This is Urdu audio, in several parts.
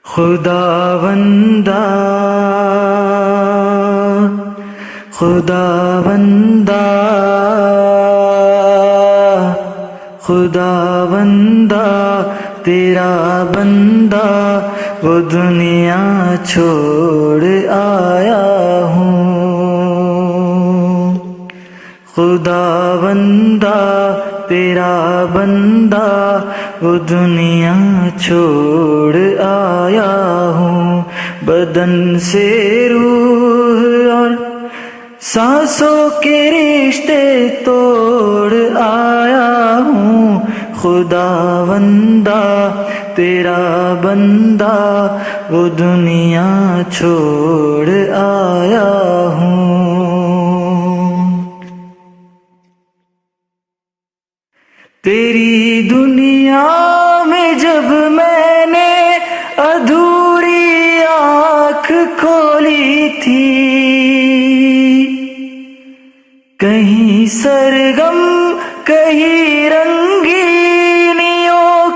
خداوندا خداوندا خداوندا تیرا بندہ وہ دنیا چھوڑ آیا ہوں۔ خداوندا تیرا بندہ وہ دنیا چھوڑ آیا ہوں، بدن سے روح اور سانسوں کے رشتے توڑ آیا ہوں۔ خداوندا تیرا بندہ وہ دنیا چھوڑ آیا ہوں۔ تیری دنیا میں جب میں نے ادھوری آنکھ کھولی تھی، کہیں سرگم کہیں رنگینیوں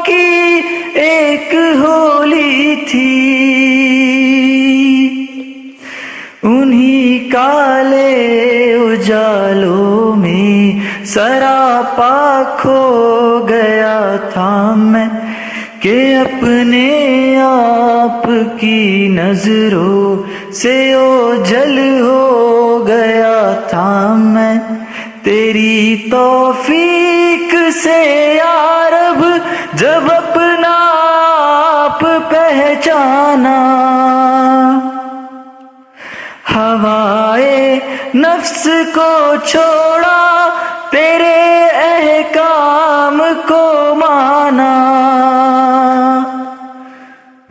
کی ایک ہولی تھی، انہی کالے اجالوں میں سراپا کھو گیا تھا میں، کہ اپنے آپ کی نظروں سے اوجھل ہو گیا تھا میں۔ تیری توفیق سے یا رب جب اپنا آپ پہچانا، ہوائے نفس کو چھوڑا تیرے احکام کو مانا،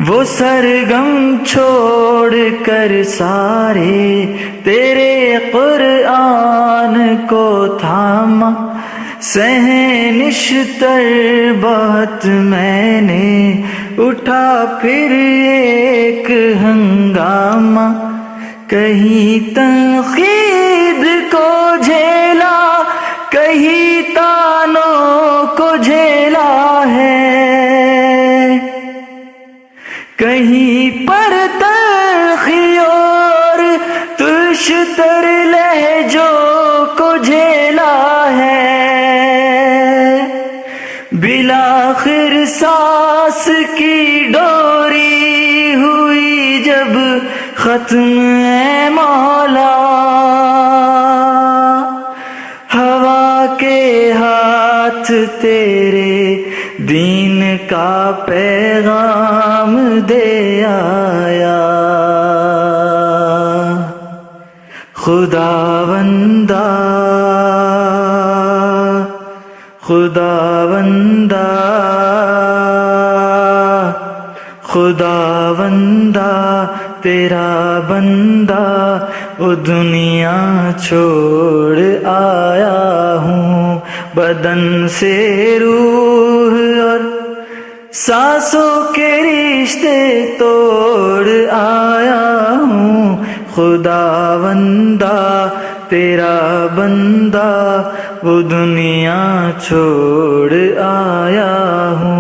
وہ سرگم چھوڑ کر سارے تیرے قرآن کو تھاما، سہنشتر بہت میں نے اٹھا پھر ایک ہنگامہ، کہیں تنقید کو جھیلا کہیں تانوں کو جھیلا ہے، کہیں پر تلخی اور ترشتر لہجوں کو جھیلا ہے، بالآخر سانس کی ڈوری ہوئی جب ختم اے مولا، ہوا کے ہاتھ تیرے دین کا پیغام دے آیا۔ خداوندا خداوندا خداوندا تیرا بندہ وہ دنیا چھوڑ آیا ہوں، بدن سے روح اور سانسوں کے رشتے توڑ آیا ہوں۔ خداوندا تیرا بندہ وہ دنیا چھوڑ آیا ہوں۔